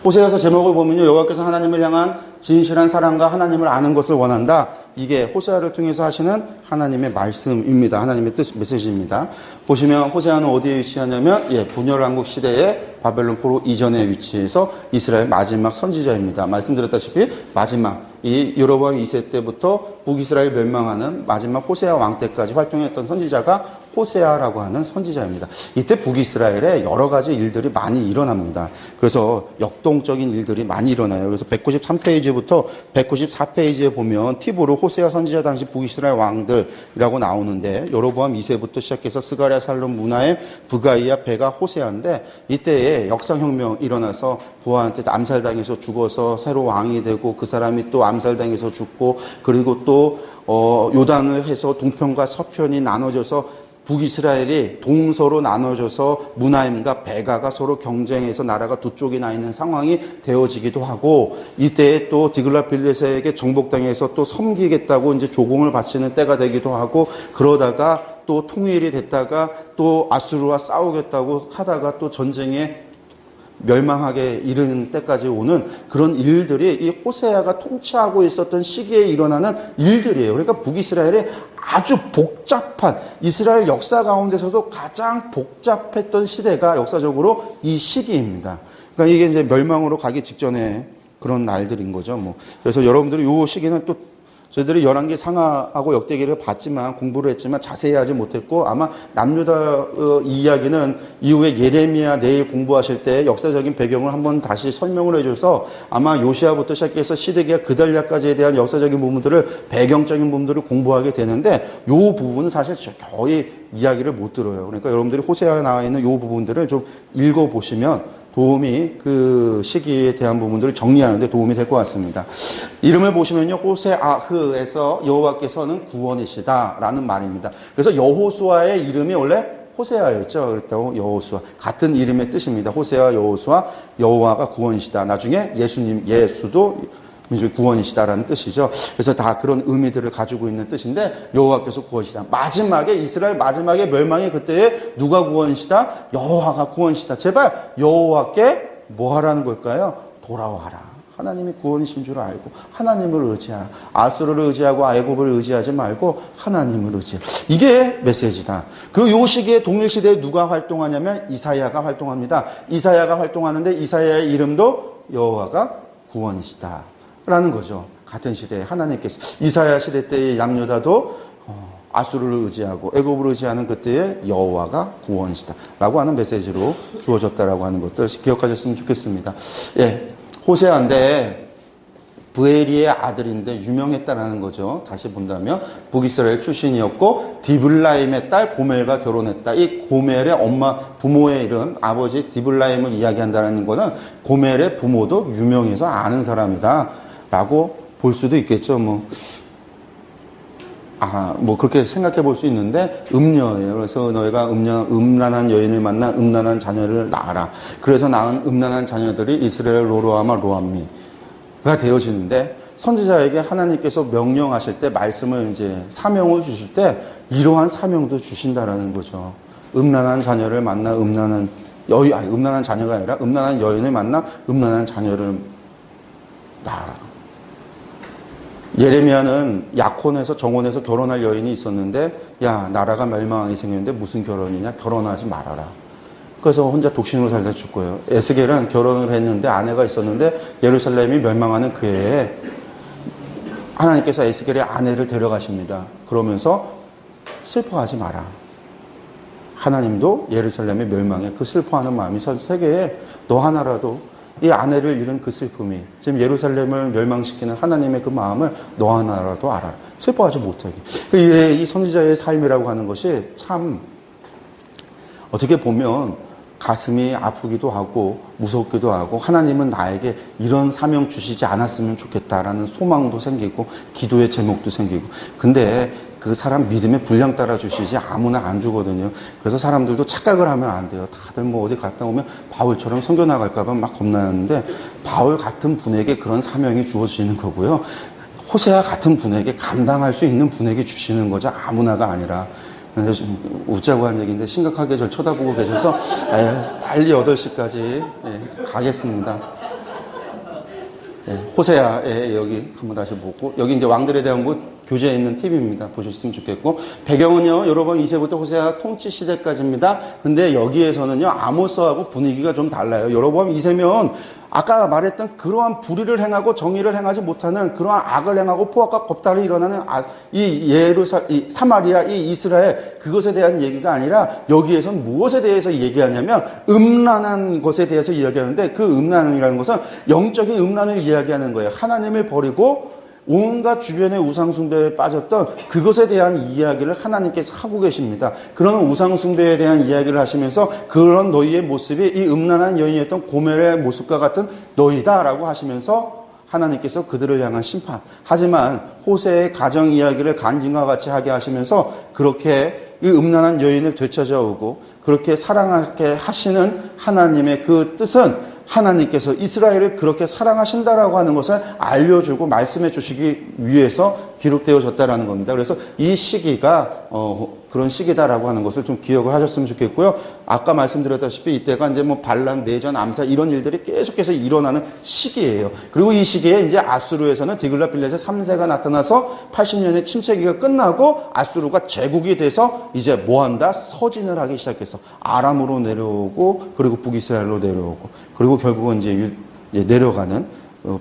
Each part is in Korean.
호세아서 제목을 보면요, 여호와께서 하나님을 향한 진실한 사랑과 하나님을 아는 것을 원한다. 이게 호세아를 통해서 하시는 하나님의 말씀입니다. 하나님의 메시지입니다. 보시면 호세아는 어디에 위치하냐면 분열왕국 시대에 바벨론 포로 이전에 위치해서 이스라엘 마지막 선지자입니다. 말씀드렸다시피 마지막 이 여로보암 2세 때부터 북이스라엘 멸망하는 마지막 호세아 왕 때까지 활동했던 선지자가 호세아라고 하는 선지자입니다. 이때 북이스라엘에 여러 가지 일들이 많이 일어납니다. 그래서 역동적인 일들이 많이 일어나요. 그래서 193페이지부터 194페이지에 보면 팁으로 호세아 선지자 당시 북이스라엘 왕들이라고 나오는데 여로보암 2세부터 시작해서 스가랴, 살룸, 무나엠, 브가이야, 베가, 호세아인데 이때에 역사혁명 일어나서 부하한테 암살당해서 죽어서 새로 왕이 되고 그 사람이 또 암살당해서 죽고 그리고 또 요단을 해서 동편과 서편이 나눠져서 북이스라엘이 동서로 나눠져서 무나임과 베가가 서로 경쟁해서 나라가 두 쪽이 나 있는 상황이 되어지기도 하고 이때에 또 디글랏빌레셋에게 정복당해서 또 섬기겠다고 이제 조공을 바치는 때가 되기도 하고 그러다가 또 통일이 됐다가 또 아수르와 싸우겠다고 하다가 또 전쟁에 멸망하게 이르는 때까지 오는 그런 일들이 이 호세아가 통치하고 있었던 시기에 일어나는 일들이에요. 그러니까 북이스라엘이 아주 복잡한 이스라엘 역사 가운데서도 가장 복잡했던 시대가 역사적으로 이 시기입니다. 그러니까 이게 이제 멸망으로 가기 직전에 그런 날들인 거죠. 그래서 여러분들이 이 시기는 또 저희들이 열왕기 상하하고 역대기를 봤지만 공부를 했지만 자세히 하지 못했고 아마 남유다 이야기는 이후에 예레미야 내일 공부하실 때 역사적인 배경을 한번 다시 설명을 해줘서 아마 요시아부터 시작해서 시드기야 그달랴까지에 대한 역사적인 부분들을 배경적인 부분들을 공부하게 되는데 이 부분은 사실 거의 이야기를 못 들어요. 그러니까 여러분들이 호세아에 나와 있는 이 부분들을 좀 읽어보시면 도움이 그 시기에 대한 부분들을 정리하는 데 도움이 될 것 같습니다. 이름을 보시면요. 호세아흐에서 여호와께서는 구원이시다라는 말입니다. 그래서 여호수아의 이름이 원래 호세아였죠. 그렇다고 여호수아. 같은 이름의 뜻입니다. 호세아, 여호수아, 여호와가 구원이시다. 나중에 예수님, 예수도 구원이시다라는 뜻이죠. 그래서 다 그런 의미들을 가지고 있는 뜻인데 여호와께서 구원이시다. 마지막에 이스라엘 마지막에 멸망의 그때에 누가 구원이시다? 여호와가 구원이시다. 제발 여호와께 뭐 하라는 걸까요? 돌아와라. 하나님이 구원이신 줄 알고 하나님을 의지하라. 아수르를 의지하고 애굽을 의지하지 말고 하나님을 의지하라. 이게 메시지다. 그리고 이 시기에 동일시대에 누가 활동하냐면 이사야가 활동합니다. 이사야가 활동하는데 이사야의 이름도 여호와가 구원이시다 라는 거죠. 같은 시대에 하나님께서 이사야 시대 때의 남유다도 아수르를 의지하고 애굽을 의지하는 그때의 여호와가 구원이시다 라고 하는 메시지로 주어졌다라고 하는 것들 기억하셨으면 좋겠습니다. 호세아인데 브에리의 아들인데 유명했다라는 거죠. 다시 본다면 북이스라엘 출신이었고 디블라임의 딸 고멜과 결혼했다. 이 고멜의 부모의 이름 아버지 디블라임을 이야기한다는 것은 고멜의 부모도 유명해서 아는 사람이다 라고 볼 수도 있겠죠. 그렇게 생각해 볼 수 있는데 음녀예요. 그래서 너희가 음란한 여인을 만나 음란한 자녀를 낳아라. 그래서 낳은 음란한 자녀들이 이스라엘 로로하마 로암미가 되어지는데 선지자에게 하나님께서 명령하실 때 말씀을 이제 사명을 주실 때 이러한 사명도 주신다라는 거죠. 음란한 자녀를 만나 음란한 자녀가 아니라 음란한 여인을 만나 음란한 자녀를 낳아라. 예레미야는 약혼해서 정혼해서 결혼할 여인이 있었는데 야 나라가 멸망하게 생겼는데 무슨 결혼이냐 결혼하지 말아라. 그래서 혼자 독신으로 살다 죽고요. 에스겔은 결혼을 했는데 아내가 있었는데 예루살렘이 멸망하는 그 해에 하나님께서 에스겔의 아내를 데려가십니다. 그러면서 슬퍼하지 마라. 하나님도 예루살렘의 멸망에 그 슬퍼하는 마음이 전 세계에 너 하나라도 이 아내를 잃은 그 슬픔이 지금 예루살렘을 멸망시키는 하나님의 그 마음을 너 하나라도 알아라. 슬퍼하지 못하게. 이 선지자의 삶이라고 하는 것이 참 어떻게 보면 가슴이 아프기도 하고 무섭기도 하고 하나님은 나에게 이런 사명 주시지 않았으면 좋겠다라는 소망도 생기고 기도의 제목도 생기고 근데 그 사람 믿음에 분량 따라 주시지 아무나 안 주거든요. 그래서 사람들도 착각을 하면 안 돼요. 다들 어디 갔다 오면 바울처럼 선교 나갈까 봐 막 겁나는데 바울 같은 분에게 그런 사명이 주어지는 거고요. 호세아 같은 분에게 감당할 수 있는 분에게 주시는 거죠. 아무나가 아니라. 좀 웃자고 한 얘기인데 심각하게 저를 쳐다보고 계셔서 빨리 8시까지 가겠습니다. 호세아의 여기 한번 다시 보고, 여기 이제 왕들에 대한 교재에 있는 팁입니다. 보셨으면 좋겠고, 배경은요, 여러분 이제부터 호세아 통치 시대까지입니다. 근데 여기에서는요, 아모스하고 분위기가 좀 달라요. 여러분 이세면 아까 말했던 그러한 불의를 행하고 정의를 행하지 못하는 그러한 악을 행하고 포악과 겁탈이 일어나는 이 사마리아, 이 이스라엘, 그것에 대한 얘기가 아니라 여기에선 무엇에 대해서 얘기하냐면 음란한 것에 대해서 이야기하는데, 그 음란이라는 것은 영적인 음란을 이야기하는 거예요. 하나님을 버리고 온갖 주변의 우상숭배에 빠졌던 그것에 대한 이야기를 하나님께서 하고 계십니다. 그런 우상숭배에 대한 이야기를 하시면서 그런 너희의 모습이 이 음란한 여인이었던 고멜의 모습과 같은 너희다라고 하시면서 하나님께서 그들을 향한 심판. 하지만 호세의 가정 이야기를 간증과 같이 하게 하시면서 그렇게 이 음란한 여인을 되찾아오고 그렇게 사랑하게 하시는 하나님의 그 뜻은 하나님께서 이스라엘을 그렇게 사랑하신다라고 하는 것을 알려주고 말씀해 주시기 위해서 기록되어졌다라는 겁니다. 그래서 이 시기가 그런 시기다라고 하는 것을 좀 기억을 하셨으면 좋겠고요. 아까 말씀드렸다시피 이때가 이제 뭐 반란, 내전, 암살 이런 일들이 계속해서 일어나는 시기예요. 그리고 이 시기에 이제 아수르에서는 디글랏빌레셋 3세가 나타나서 80년의 침체기가 끝나고 아수르가 제국이 돼서 이제 뭐 한다? 서진을 하기 시작해서 아람으로 내려오고 그리고 북이스라엘로 내려오고 그리고 결국은 이제 내려가는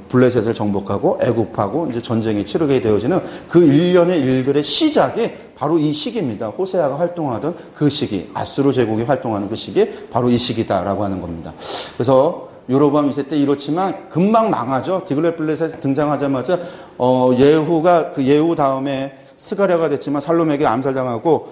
블레셋을 정복하고 애굽하고 이제 전쟁이 치르게 되어지는 그 일련의 일들의 시작이 바로 이 시기입니다. 호세아가 활동하던 그 시기, 아수르 제국이 활동하는 그 시기, 바로 이 시기다라고 하는 겁니다. 그래서 여로보암 2세 때 이렇지만 금방 망하죠. 디글랏빌레셋 등장하자마자 예후가 그 예후 다음에 스가랴가 됐지만 살룸에게 암살당하고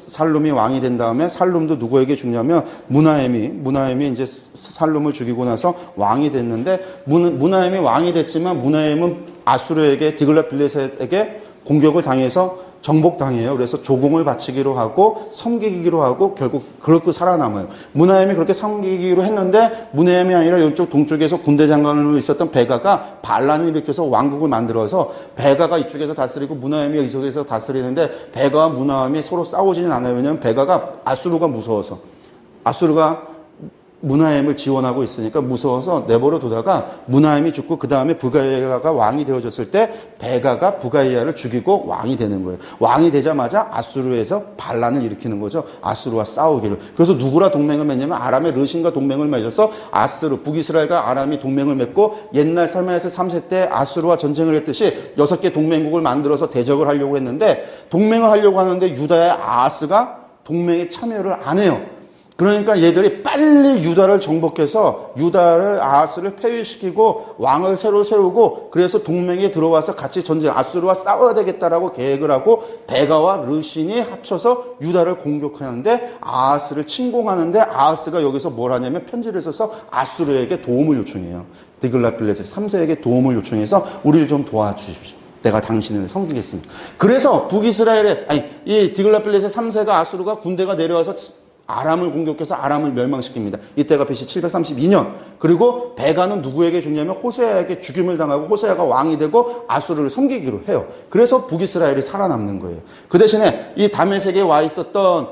살룸이 왕이 된 다음에 살룸도 누구에게 죽냐면 무나엠이 이제 살룸을 죽이고 나서 왕이 됐는데 무나엠이 왕이 됐지만 무나엠은 아수르에게 디글랏빌레셋에게 공격을 당해서 정복당해요. 그래서 조공을 바치기로 하고 섬기기로 하고 결국 그렇게 살아남아요. 무나엠이 그렇게 섬기기로 했는데 무나엠이 아니라 이쪽 동쪽에서 군대 장관으로 있었던 베가가 반란을 일으켜서 왕국을 만들어서 베가가 이쪽에서 다스리고 무나엠이 이쪽에서 다스리는데 베가와 무나엠이 서로 싸우지는 않아요. 왜냐하면 베가가 아수르가 무서워서 아수르가 무나엠을 지원하고 있으니까 무서워서 내버려 두다가 무나엠이 죽고 그 다음에 부가이아가 왕이 되어졌을 때 베가가 부가이아를 죽이고 왕이 되는 거예요. 왕이 되자마자 아수르에서 반란을 일으키는 거죠. 아수르와 싸우기를. 그래서 누구랑 동맹을 맺냐면 아람의 르신과 동맹을 맺어서 아수르, 북이스라엘과 아람이 동맹을 맺고 옛날 살메아스 3세 때 아수르와 전쟁을 했듯이 6개 동맹국을 만들어서 대적을 하려고 했는데 동맹을 하려고 하는데 유다의 아하스가 동맹에 참여를 안 해요. 그러니까 얘들이 빨리 유다를 정복해서 유다를 아하스를 폐위시키고 왕을 새로 세우고 그래서 동맹에 들어와서 같이 전쟁 아수르와 싸워야 되겠다라고 계획을 하고 베가와 르신이 합쳐서 유다를 공격하는데 아하스를 침공하는데 아하스가 여기서 뭘 하냐면 편지를 써서 아수르에게 도움을 요청해요. 디글랏빌레셋 3세에게 도움을 요청해서 우리를 좀 도와주십시오. 내가 당신을 섬기겠습니다. 그래서 북이스라엘의 이 디글랏빌레셋 3세가 아수르가 군대가 내려와서 아람을 공격해서 아람을 멸망시킵니다. 이때가 BC 732년. 그리고 베가는 누구에게 죽냐면 호세아에게 죽임을 당하고 호세아가 왕이 되고 아수르를 섬기기로 해요. 그래서 북이스라엘이 살아남는 거예요. 그 대신에 이 다메섹에 와 있었던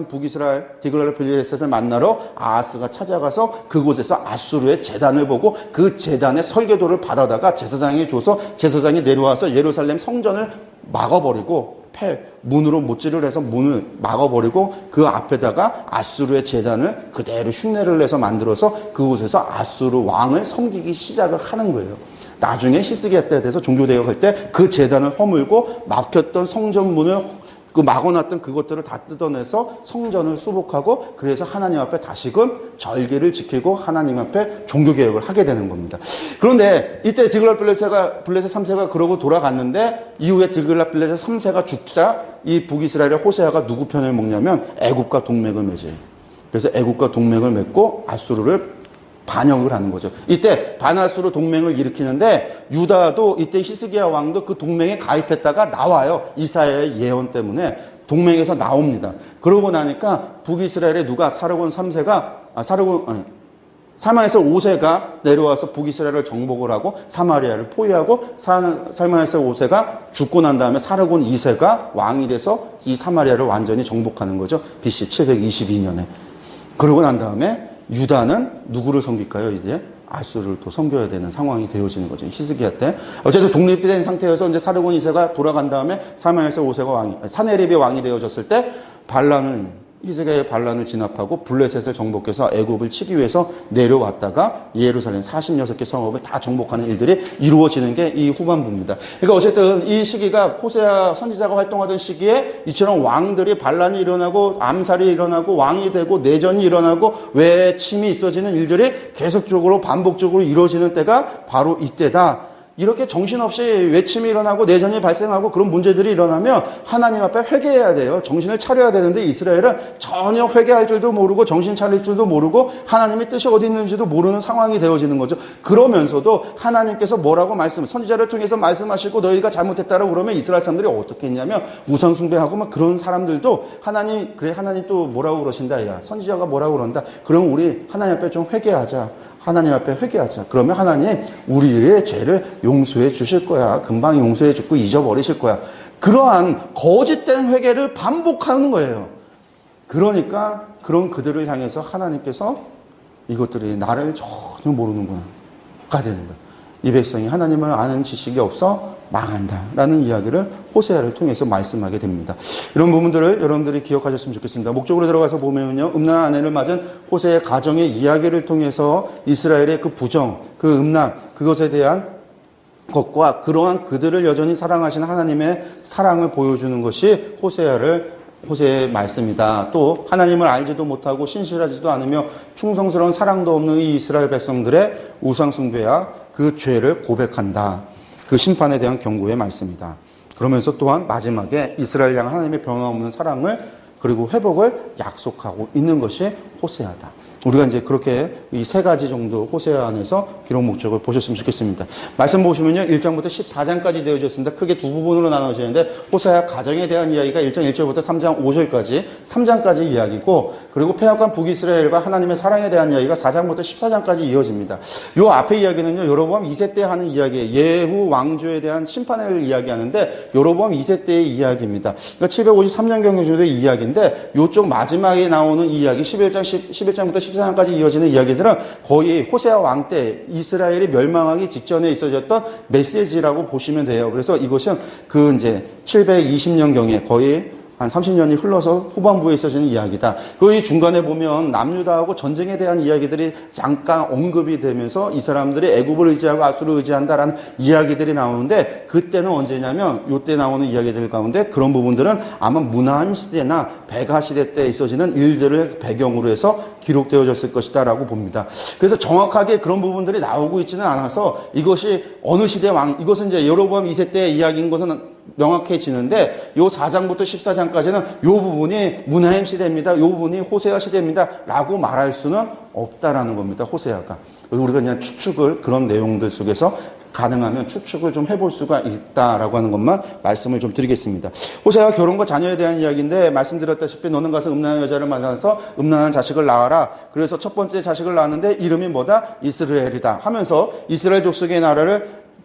북이스라엘 디글랏빌레셋을 만나러 아하스가 찾아가서 그곳에서 아수르의 제단을 보고 그 제단의 설계도를 받아다가 제사장에게 줘서 제사장이 내려와서 예루살렘 성전을 막아버리고 문으로 못질을 해서 문을 막아버리고 그 앞에다가 아수르의 제단을 그대로 흉내를 내서 만들어서 그곳에서 아수르 왕을 섬기기 시작을 하는 거예요. 나중에 히스기야 때 돼서 종교개혁할 때 그 제단을 허물고 막혔던 성전 문을 그 막아놨던 그것들을 다 뜯어내서 성전을 수복하고 그래서 하나님 앞에 다시금 절기를 지키고 하나님 앞에 종교개혁을 하게 되는 겁니다. 그런데 이때 디글랏빌레셋 3세가 그러고 돌아갔는데 이후에 디글랏빌레셋 3세가 죽자 이 북이스라엘의 호세아가 누구 편을 먹냐면 애굽과 동맹을 맺어요. 그래서 애굽과 동맹을 맺고 아수르를 반역을 하는 거죠. 이때 반아수르 동맹을 일으키는데 유다도 이때 히스기야 왕도 그 동맹에 가입했다가 나와요. 이사야의 예언 때문에 동맹에서 나옵니다. 그러고 나니까 북이스라엘의 누가 사르곤 3세가 사마에서 5세가 내려와서 북이스라엘을 정복을 하고 사마리아를 포위하고 사마에서 5세가 죽고 난 다음에 사르곤 2세가 왕이 돼서 이 사마리아를 완전히 정복하는 거죠. BC 722년에. 그러고 난 다음에 유다는 누구를 섬길까요? 이제 아수르를 또 섬겨야 되는 상황이 되어지는 거죠. 히스기야 때. 어쨌든 독립된 상태여서 이제 사르곤 2세가 돌아간 다음에 사마엘세 5세가 사네립이 왕이 되어졌을 때 히스기야의 반란을 진압하고 블레셋을 정복해서 애굽을 치기 위해서 내려왔다가 예루살렘 46개 성읍을 다 정복하는 일들이 이루어지는 게 이 후반부입니다. 그러니까 어쨌든 이 시기가 호세아 선지자가 활동하던 시기에 이처럼 왕들이 반란이 일어나고 암살이 일어나고 왕이 되고 내전이 일어나고 외침이 있어지는 일들이 계속적으로 반복적으로 이루어지는 때가 바로 이때다. 이렇게 정신없이 외침이 일어나고 내전이 발생하고 그런 문제들이 일어나면 하나님 앞에 회개해야 돼요. 정신을 차려야 되는데 이스라엘은 전혀 회개할 줄도 모르고 정신 차릴 줄도 모르고 하나님의 뜻이 어디 있는지도 모르는 상황이 되어지는 거죠. 그러면서도 하나님께서 뭐라고 선지자를 통해서 말씀하시고 너희가 잘못했다라고 그러면 이스라엘 사람들이 어떻게 했냐면 우상 숭배하고 막 그런 사람들도 하나님 또 뭐라고 그러신다. 야, 선지자가 뭐라고 그런다. 그러면 우리 하나님 앞에 좀 회개하자. 하나님 앞에 회개하자. 그러면 하나님 우리의 죄를 용서해 주실 거야. 금방 용서해 주고 잊어버리실 거야. 그러한 거짓된 회개를 반복하는 거예요. 그러니까 그런 그들을 향해서 하나님께서 이것들이 나를 전혀 모르는구나. 가 되는 거예요. 이 백성이 하나님을 아는 지식이 없어 망한다라는 이야기를 호세아를 통해서 말씀하게 됩니다. 이런 부분들을 여러분들이 기억하셨으면 좋겠습니다. 목적으로 들어가서 보면요, 음란 아내를 맞은 호세의 가정의 이야기를 통해서 이스라엘의 그 부정, 그 음란, 그것에 대한 것과 그러한 그들을 여전히 사랑하시는 하나님의 사랑을 보여주는 것이 호세의 말씀이다. 또 하나님을 알지도 못하고 신실하지도 않으며 충성스러운 사랑도 없는 이 이스라엘 백성들의 우상 숭배와 그 죄를 고백한다. 그 심판에 대한 경고의 말씀이다. 그러면서 또한 마지막에 이스라엘 향한 하나님의 변함없는 사랑을 그리고 회복을 약속하고 있는 것이 호세아다. 우리가 이제 그렇게 이 세 가지 정도 호세아 안에서 기록 목적을 보셨으면 좋겠습니다. 말씀 보시면요, 1장부터 14장까지 되어져 있습니다. 크게 두 부분으로 나눠지는데 호세아 가정에 대한 이야기가 1장 1절부터 3장 5절까지 3장까지 이야기고, 그리고 패역한 북이스라엘과 하나님의 사랑에 대한 이야기가 4장부터 14장까지 이어집니다. 요 앞에 이야기는요, 여로보암 2세 때 하는 이야기예요. 예후 왕조에 대한 심판을 이야기하는데 여로보암 2세 때의 이야기입니다. 그러니까 753년 경영주의 이야기인데 요쪽 마지막에 나오는 이야기 11장부터 14장까지 이어지는 이야기들은 거의 호세아 왕 때 이스라엘이 멸망하기 직전에 있어졌던 메시지라고 보시면 돼요. 그래서 이것은 그 이제 720년경에 거의 한 30년이 흘러서 후반부에 있어지는 이야기다. 그 중간에 보면 남유다하고 전쟁에 대한 이야기들이 잠깐 언급이 되면서 이 사람들이 애굽을 의지하고 아수르를 의지한다라는 이야기들이 나오는데, 그때는 언제냐면 이때 나오는 이야기들 가운데 그런 부분들은 아마 문하임 시대나 베가 시대 때 있어지는 일들을 배경으로 해서 기록되어졌을 것이다라고 봅니다. 그래서 정확하게 그런 부분들이 나오고 있지는 않아서 이것이 어느 시대 이것은 이제 여로보암 2세 때의 이야기인 것은 명확해지는데, 요 4장부터 14장까지는 요 부분이 문하임 시대입니다. 요 부분이 호세아 시대입니다. 라고 말할 수는 없다라는 겁니다. 호세아가. 그래서 우리가 그냥 그런 내용들 속에서 가능하면 추측을 좀 해볼 수가 있다라고 하는 것만 말씀을 좀 드리겠습니다. 호세아가 결혼과 자녀에 대한 이야기인데, 말씀드렸다시피 너는 가서 음란한 여자를 만나서 음란한 자식을 낳아라. 그래서 첫 번째 자식을 낳았는데 이름이 뭐다? 이스라엘이다 하면서 이스라엘 족속의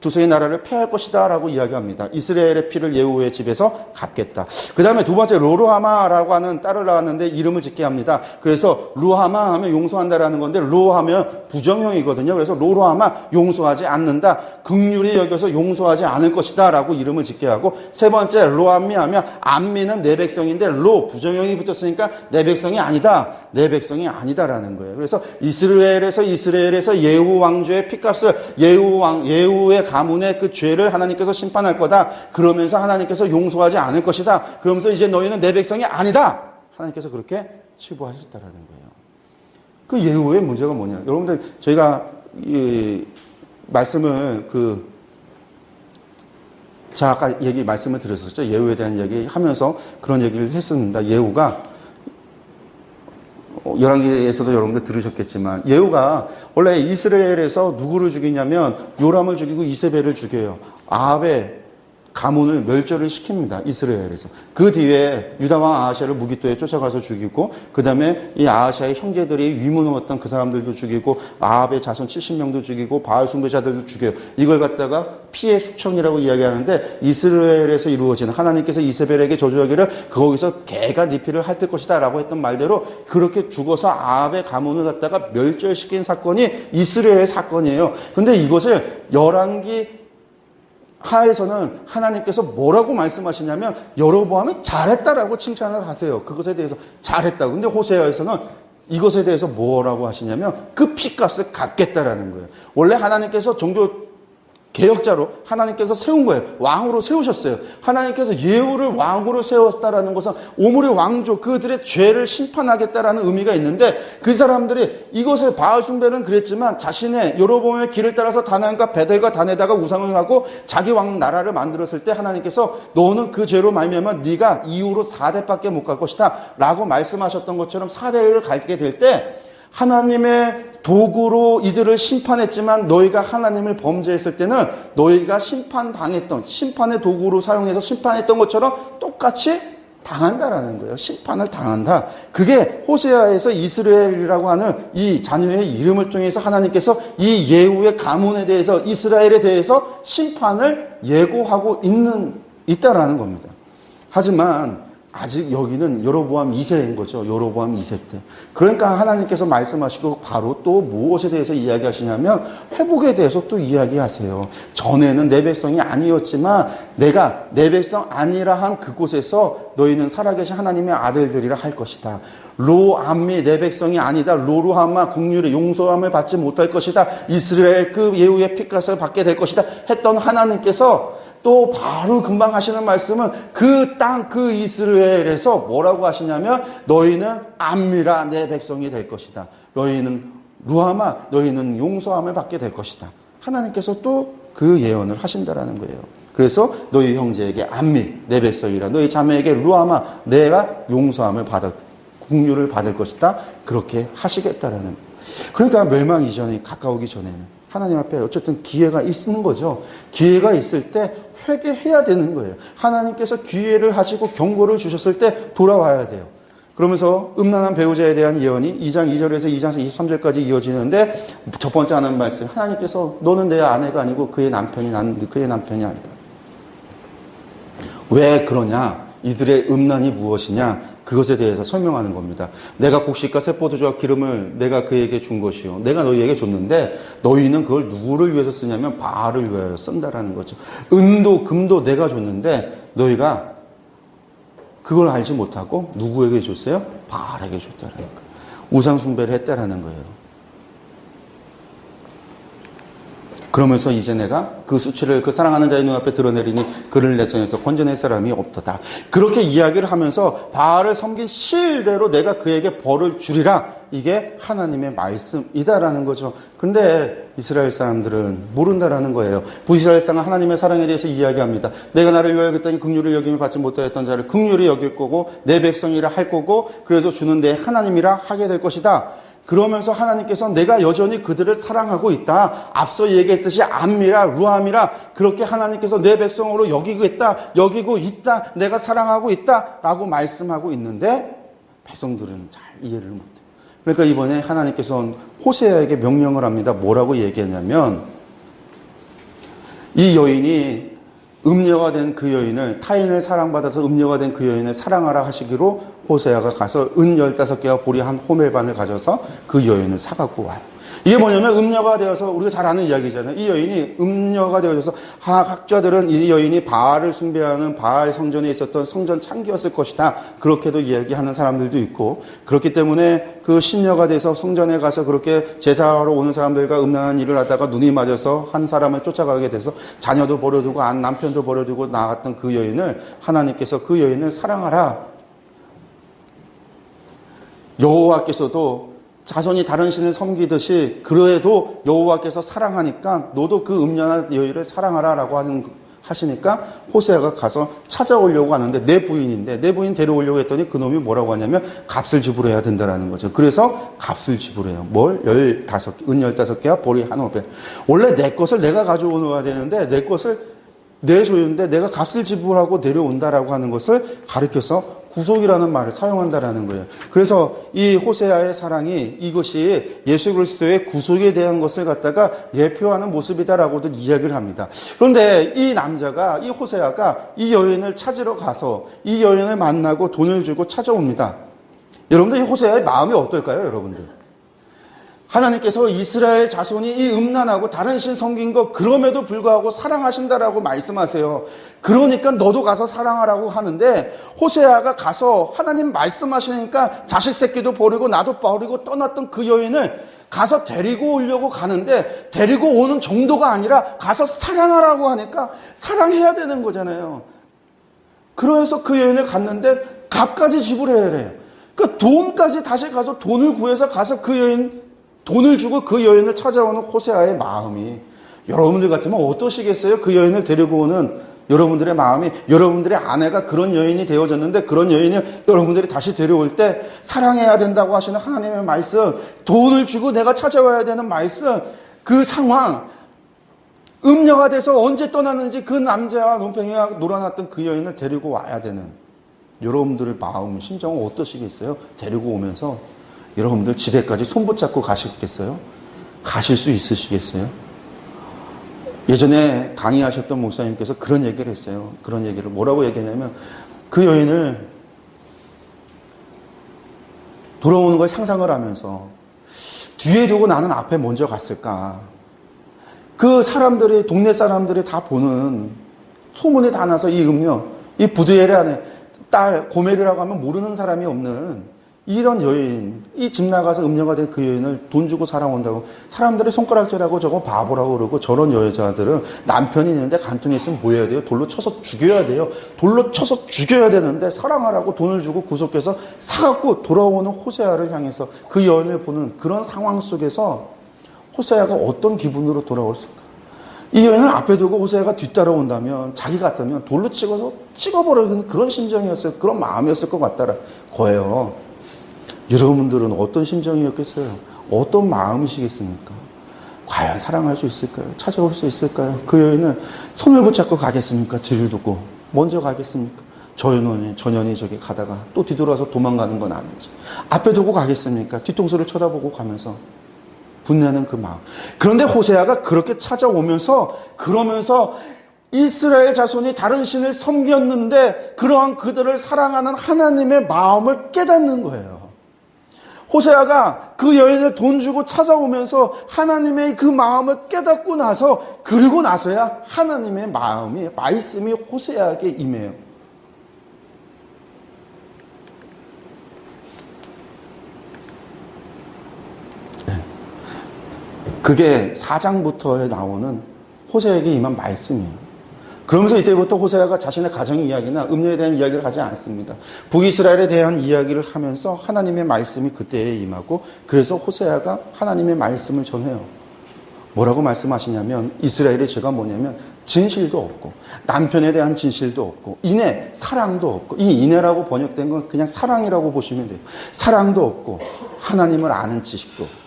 두세의 나라를 패할 것이다 라고 이야기합니다. 이스라엘의 피를 예후의 집에서 갚겠다. 그 다음에 두 번째 로루하마라고 하는 딸을 낳았는데 이름을 짓게 합니다. 그래서 루하마 하면 용서한다라는 건데, 루하면 부정형이거든요. 그래서 로루하마 용서하지 않는다. 긍휼히 여겨서 용서하지 않을 것이다 라고 이름을 짓게 하고, 세 번째 로암미 하면 암미는 내 백성인데 부정형이 붙었으니까 내 백성이 아니다. 내 백성이 아니다라는 거예요. 그래서 이스라엘에서 예후 왕조의 핏값을 예후의 가문의 그 죄를 하나님께서 심판할 거다. 그러면서 하나님께서 용서하지 않을 것이다. 그러면서 이제 너희는 내 백성이 아니다. 하나님께서 그렇게 치부하셨다라는 거예요. 그 예후의 문제가 뭐냐? 여러분들, 저희가 이 말씀을 제가 아까 말씀을 드렸었죠. 예후에 대한 이야기 하면서 그런 얘기를 했습니다. 예후가 열왕기에서도 여러분들 들으셨겠지만, 예후가 원래 이스라엘에서 누구를 죽이냐면 요람을 죽이고 이세벨을 죽여요. 아합의 가문을 멸절을 시킵니다. 이스라엘에서. 그 뒤에 유다왕 아하시아를 무기토에 쫓아가서 죽이고 그 다음에 이 아하시아의 형제들이 위문했던 그 사람들도 죽이고 아합의 자손 70명도 죽이고 바알 숭배자들도 죽여요. 이걸 갖다가 피해 숙청이라고 이야기하는데 이스라엘에서 이루어지는 하나님께서 이세벨에게 저주하기를 거기서 개가 네 피를 핥을 것이다 라고 했던 말대로 그렇게 죽어서 아합의 가문을 갖다가 멸절시킨 사건이 이스라엘 사건이에요. 근데 이것을 열왕기 하에서는 하나님께서 뭐라고 말씀하시냐면 여로보암이 잘했다라고 칭찬을 하세요. 그것에 대해서 잘했다고. 근데 호세아에서는 이것에 대해서 뭐라고 하시냐면 그 피값을 갚겠다라는 거예요. 원래 하나님께서 종교 개혁자로 하나님께서 세운 거예요. 왕으로 세우셨어요. 하나님께서 예후를 왕으로 세웠다라는 것은 오므리 왕족 그들의 죄를 심판하겠다라는 의미가 있는데 그 사람들이 이것을 바알 숭배는 그랬지만 자신의 여로보암의 길을 따라서 다난과 베델과 단에다가 우상을 하고 자기 왕 나라를 만들었을 때 하나님께서 너는 그 죄로 말미암아 네가 이후로 4대밖에 못 갈 것이다 라고 말씀하셨던 것처럼 4대를 가게 될 때 하나님의 도구로 이들을 심판했지만 너희가 하나님을 범죄했을 때는 너희가 심판당했던 심판의 도구로 사용해서 심판했던 것처럼 똑같이 당한다라는 거예요. 심판을 당한다. 그게 호세아에서 이스라엘이라고 하는 이 자녀의 이름을 통해서 하나님께서 이 예후의 가문에 대해서 이스라엘에 대해서 심판을 예고하고 있다라는 겁니다. 하지만 아직 여기는 여로보암 2세인 거죠. 여로보암 2세 때. 그러니까 하나님께서 말씀하시고 바로 또 무엇에 대해서 이야기하시냐면 회복에 대해서 또 이야기하세요. 전에는 내 백성이 아니었지만 내가 내 백성 아니라 한 그곳에서 너희는 살아계신 하나님의 아들들이라 할 것이다. 로암이 내 백성이 아니다. 로루하마 국률의 용서함을 받지 못할 것이다. 이스라엘 그 예후의 피값을 받게 될 것이다. 했던 하나님께서 또 바로 금방 하시는 말씀은 그 땅, 그 이스라엘에서 뭐라고 하시냐면 너희는 암미라 내 백성이 될 것이다. 너희는 루하마 너희는 용서함을 받게 될 것이다. 하나님께서 또 그 예언을 하신다라는 거예요. 그래서 너희 형제에게 암미 내 백성이라 너희 자매에게 루하마 내가 용서함을 받아 국류를 받을 것이다. 그렇게 하시겠다라는 거예요. 그러니까 멸망 이전에 가까우기 전에는 하나님 앞에 어쨌든 기회가 있는 거죠. 기회가 있을 때 회개해야 되는 거예요. 하나님께서 기회를 하시고 경고를 주셨을 때 돌아와야 돼요. 그러면서 음란한 배우자에 대한 예언이 2장 2절에서 2장 23절까지 이어지는데 첫 번째 하는 말씀 하나님께서 너는 내 아내가 아니고 그의 남편이 난 그의 남편이 아니다. 왜 그러냐? 이들의 음란이 무엇이냐? 그것에 대해서 설명하는 겁니다. 내가 곡식과 새포도주와 기름을 내가 그에게 준 것이요. 내가 너희에게 줬는데 너희는 그걸 누구를 위해서 쓰냐면 바알을 위하여 쓴다라는 거죠. 은도 금도 내가 줬는데 너희가 그걸 알지 못하고 누구에게 줬어요? 바알에게 줬다라는 거예요. 우상 숭배를 했다라는 거예요. 그러면서 이제 내가 그 수치를 그 사랑하는 자의 눈앞에 드러내리니 그를 내 손에서 건져낼 사람이 없도다. 그렇게 이야기를 하면서 바알을 섬긴 실대로 내가 그에게 벌을 주리라. 이게 하나님의 말씀이다라는 거죠. 근데 이스라엘 사람들은 모른다라는 거예요. 부이스라엘 사람은 하나님의 사랑에 대해서 이야기합니다. 내가 나를 위하여 그랬더니 긍휼을 여김을 받지 못하였던 자를 긍휼히 여길 거고 내 백성이라 할 거고 그래서 주는 내 하나님이라 하게 될 것이다. 그러면서 하나님께서 내가 여전히 그들을 사랑하고 있다. 앞서 얘기했듯이 암미라 루함이라 그렇게 하나님께서 내 백성으로 여기고 있다. 내가 사랑하고 있다. 라고 말씀하고 있는데 백성들은 잘 이해를 못해요. 그러니까 이번에 하나님께서 호세아에게 명령을 합니다. 뭐라고 얘기했냐면 이 여인이 음녀가 된 그 여인을 타인을 사랑받아서 음녀가 된 그 여인을 사랑하라 하시기로 호세아가 가서 은 15개와 보리 한 호멜반을 가져서 그 여인을 사갖고 와요. 이게 뭐냐면 음녀가 되어서 우리가 잘 아는 이야기잖아요. 이 여인이 음녀가 되어져서 학자들은 이 여인이 바알을 숭배하는 바알 성전에 있었던 성전 창기였을 것이다. 그렇게도 이야기하는 사람들도 있고 그렇기 때문에 그 신녀가 돼서 성전에 가서 그렇게 제사하러 오는 사람들과 음란한 일을 하다가 눈이 맞아서 한 사람을 쫓아가게 돼서 자녀도 버려두고 남편도 버려두고 나갔던 그 여인을 하나님께서 그 여인을 사랑하라. 여호와께서도 자손이 다른 신을 섬기듯이 그래도 여호와께서 사랑하니까 너도 그 음란한 여인을 사랑하라라고 하시니까 호세아가 가서 찾아오려고 하는데 내 부인인데 내 부인 데려오려고 했더니 그놈이 뭐라고 하냐면 값을 지불해야 된다라는 거죠. 그래서 값을 지불해요. 뭘? 15개, 은 15개와 보리 한 호벨. 원래 내 것을 내가 가져오야 되는데 내 것을 내 소유인데 내가 값을 지불하고 내려온다라고 하는 것을 가리켜서 구속이라는 말을 사용한다라는 거예요. 그래서 이 호세아의 사랑이 이것이 예수 그리스도의 구속에 대한 것을 갖다가 예표하는 모습이다라고도 이야기를 합니다. 그런데 이 남자가, 이 호세아가 이 여인을 찾으러 가서 이 여인을 만나고 돈을 주고 찾아옵니다. 여러분들 이 호세아의 마음이 어떨까요, 여러분들? 하나님께서 이스라엘 자손이 이 음란하고 다른 신 섬긴 거 그럼에도 불구하고 사랑하신다라고 말씀하세요. 그러니까 너도 가서 사랑하라고 하는데 호세아가 가서 하나님 말씀하시니까 자식 새끼도 버리고 나도 버리고 떠났던 그 여인을 가서 데리고 오려고 가는데 데리고 오는 정도가 아니라 가서 사랑하라고 하니까 사랑해야 되는 거잖아요. 그래서 그 여인을 갔는데 값까지 지불해야 해요. 그 돈까지 다시 가서 돈을 구해서 가서 그 여인 돈을 주고 그 여인을 찾아오는 호세아의 마음이 여러분들 같으면 어떠시겠어요? 그 여인을 데리고 오는 여러분들의 마음이, 여러분들의 아내가 그런 여인이 되어졌는데 그런 여인을 여러분들이 다시 데려올 때 사랑해야 된다고 하시는 하나님의 말씀, 돈을 주고 내가 찾아와야 되는 말씀, 그 상황, 음녀가 돼서 언제 떠났는지 그 남자와 논팽이와 놀아났던 그 여인을 데리고 와야 되는 여러분들의 마음, 심정은 어떠시겠어요? 데리고 오면서 여러분들 집에까지 손붙잡고 가시겠어요? 가실 수 있으시겠어요? 예전에 강의하셨던 목사님께서 그런 얘기를 했어요. 그런 얘기를 뭐라고 얘기했냐면 그 여인을 돌아오는 걸 상상을 하면서 뒤에 두고 나는 앞에 먼저 갔을까? 그 사람들이, 동네 사람들이 다 보는 소문이 다 나서 이 음녀, 이 부두엘의 아내, 딸, 고멜이라고 하면 모르는 사람이 없는 이런 여인, 이 집 나가서 음녀가 된 그 여인을 돈 주고 사랑한다고 사람들이 손가락질하고 저거 바보라고 그러고 저런 여자들은 남편이 있는데 간통에 있으면 뭐 해야 돼요? 돌로 쳐서 죽여야 돼요. 돌로 쳐서 죽여야 되는데 사랑하라고 돈을 주고 구속해서 사갖고 돌아오는 호세아를 향해서 그 여인을 보는 그런 상황 속에서 호세아가 어떤 기분으로 돌아올까? 이 여인을 앞에 두고 호세아가 뒤따라온다면 자기 같다면 돌로 찍어서 찍어버리는 그런 심정이었어요. 그런 마음이었을 것 같다는 거예요. 여러분들은 어떤 심정이었겠어요? 어떤 마음이시겠습니까? 과연 사랑할 수 있을까요? 찾아올 수 있을까요? 그 여인은 손을 붙잡고 가겠습니까? 뒤를 두고 먼저 가겠습니까? 저 년이 저기 가다가 또 뒤돌아서 도망가는 건 아닌지 앞에 두고 가겠습니까? 뒤통수를 쳐다보고 가면서 분내는 그 마음. 그런데 호세아가 그렇게 찾아오면서 그러면서 이스라엘 자손이 다른 신을 섬겼는데 그러한 그들을 사랑하는 하나님의 마음을 깨닫는 거예요. 호세아가 그 여인을 돈 주고 찾아오면서 하나님의 그 마음을 깨닫고 나서 그리고 나서야 하나님의 마음이, 말씀이 호세아에게 임해요. 그게 4장부터에 나오는 호세아에게 임한 말씀이에요. 그러면서 이때부터 호세아가 자신의 가정 이야기나 음녀에 대한 이야기를 하지 않습니다. 북이스라엘에 대한 이야기를 하면서 하나님의 말씀이 그때에 임하고 그래서 호세아가 하나님의 말씀을 전해요. 뭐라고 말씀하시냐면 이스라엘의 죄가 뭐냐면 진실도 없고 남편에 대한 진실도 없고 인애, 사랑도 없고 이 인애라고 번역된 건 그냥 사랑이라고 보시면 돼요. 사랑도 없고 하나님을 아는 지식도 없고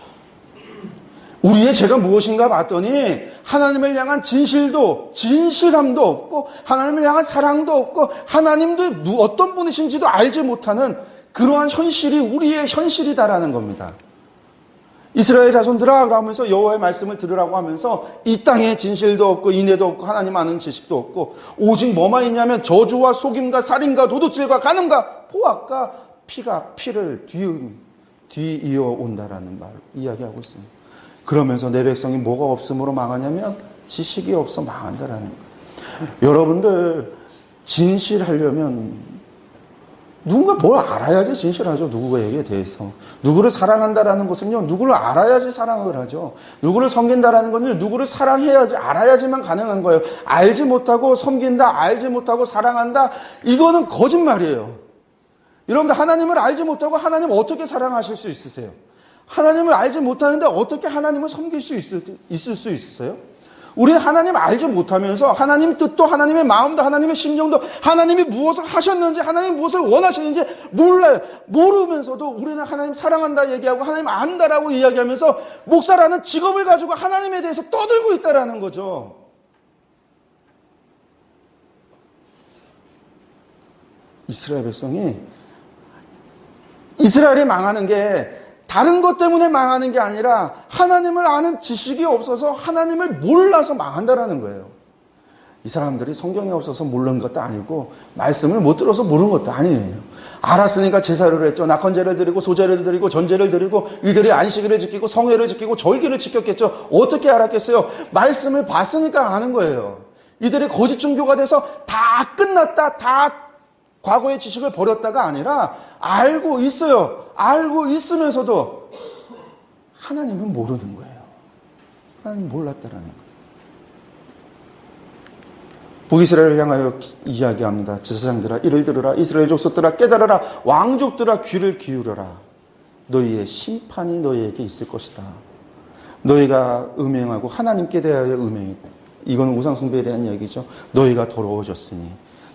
우리의 죄가 무엇인가 봤더니 하나님을 향한 진실함도 없고 하나님을 향한 사랑도 없고 하나님도 어떤 분이신지도 알지 못하는 그러한 현실이 우리의 현실이다라는 겁니다. 이스라엘 자손들아 그러면서 여호와의 말씀을 들으라고 하면서 이 땅에 진실도 없고 인애도 없고 하나님 아는 지식도 없고 오직 뭐만 있냐면 저주와 속임과 살인과 도둑질과 간음과 포악과 피가 피를 뒤이어 온다라는 말 이야기하고 있습니다. 그러면서 내 백성이 뭐가 없음으로 망하냐면 지식이 없어 망한다라는 거예요. 여러분들 진실하려면 누군가 뭘 알아야지 진실하죠. 누구에게 대해서. 누구를 사랑한다라는 것은요. 누구를 알아야지 사랑을 하죠. 누구를 섬긴다라는 건요. 누구를 사랑해야지 알아야지만 가능한 거예요. 알지 못하고 섬긴다, 알지 못하고 사랑한다. 이거는 거짓말이에요. 여러분들 하나님을 알지 못하고 하나님 어떻게 사랑하실 수 있으세요? 하나님을 알지 못하는데 어떻게 하나님을 섬길 수 있을 수 있어요? 우리는 하나님 알지 못하면서 하나님 뜻도 하나님의 마음도 하나님의 심정도 하나님이 무엇을 하셨는지 하나님이 무엇을 원하시는지 몰라요. 모르면서도 우리는 하나님 사랑한다 얘기하고 하나님 안다라고 이야기하면서 목사라는 직업을 가지고 하나님에 대해서 떠들고 있다라는 거죠. 이스라엘 백성이 이스라엘이 망하는 게 다른 것 때문에 망하는 게 아니라 하나님을 아는 지식이 없어서 하나님을 몰라서 망한다라는 거예요. 이 사람들이 성경이 없어서 모르는 것도 아니고 말씀을 못 들어서 모르는 것도 아니에요. 알았으니까 제사를 했죠. 낙헌제를 드리고 소제를 드리고 전제를 드리고 이들이 안식일을 지키고 성회를 지키고 절기를 지켰겠죠. 어떻게 알았겠어요? 말씀을 봤으니까 아는 거예요. 이들이 거짓 종교가 돼서 다 끝났다, 다 과거의 지식을 버렸다가 아니라 알고 있어요. 알고 있으면서도 하나님은 모르는 거예요. 하나님 몰랐다라는 거예요. 북이스라엘을 향하여 이야기합니다. 제사장들아 이를 들으라. 이스라엘 족속들아 깨달으라. 왕족들아 귀를 기울여라. 너희의 심판이 너희에게 있을 것이다. 너희가 음행하고 하나님께 대하여 음행했다. 이건 우상숭배에 대한 얘기죠. 너희가 더러워졌으니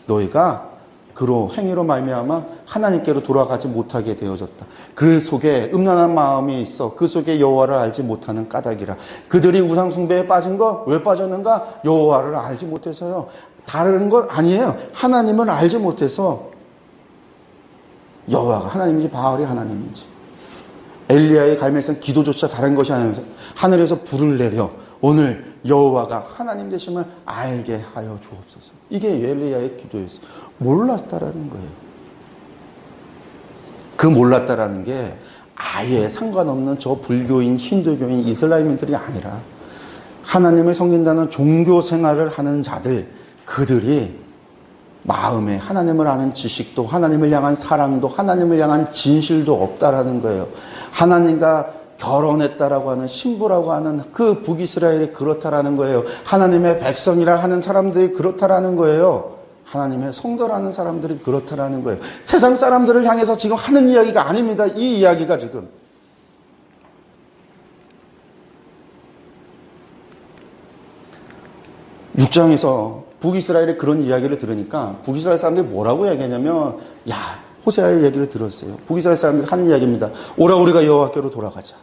너희가 그로 행위로 말미암아 하나님께로 돌아가지 못하게 되어졌다. 그 속에 음란한 마음이 있어 그 속에 여호와를 알지 못하는 까닭이라. 그들이 우상숭배에 빠진 거 왜 빠졌는가? 여호와를 알지 못해서요. 다른 것 아니에요. 하나님을 알지 못해서 여호와가 하나님인지 바알이 하나님인지 엘리야의 갈멜선 기도조차 다른 것이 아니면서 하늘에서 불을 내려 오늘 여호와가 하나님 되심을 알게 하여 주옵소서. 이게 엘리야의 기도였어요. 몰랐다라는 거예요. 그 몰랐다라는 게 아예 상관없는 저 불교인, 힌두교인, 이슬람인들이 아니라 하나님을 섬긴다는 종교 생활을 하는 자들, 그들이 마음에 하나님을 아는 지식도 하나님을 향한 사랑도 하나님을 향한 진실도 없다라는 거예요. 하나님과 결혼했다라고 하는 신부라고 하는 그 북이스라엘이 그렇다라는 거예요. 하나님의 백성이라 하는 사람들이 그렇다라는 거예요. 하나님의 성도라는 사람들이 그렇다라는 거예요. 세상 사람들을 향해서 지금 하는 이야기가 아닙니다. 이 이야기가 지금. 6장에서 북이스라엘의 그런 이야기를 들으니까 북이스라엘 사람들이 뭐라고 이야기하냐면 호세아의 얘기를 들었어요. 북이스라엘 사람들이 하는 이야기입니다. 오라 우리가 여호와께로 돌아가자.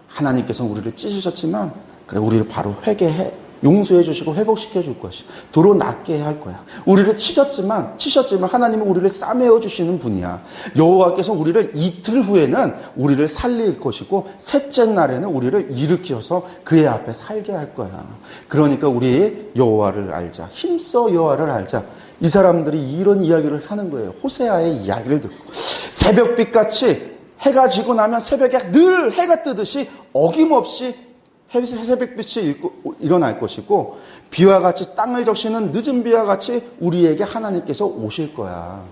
하나님께서 우리를 찢으셨지만 그래 우리를 바로 회개해 용서해 주시고 회복시켜 줄 것이 도로 낫게 할 거야. 우리를 치셨지만 하나님은 우리를 싸매어 주시는 분이야. 여호와께서 우리를 이틀 후에는 우리를 살릴 것이고 셋째 날에는 우리를 일으켜서 그의 앞에 살게 할 거야. 그러니까 우리 여호와를 알자. 힘써 여호와를 알자. 이 사람들이 이런 이야기를 하는 거예요. 호세아의 이야기를 듣고 새벽빛같이 해가 지고 나면 새벽에 늘 해가 뜨듯이 어김없이 새벽빛이 일어날 것이고 비와 같이 땅을 적시는 늦은 비와 같이 우리에게 하나님께서 오실 거야.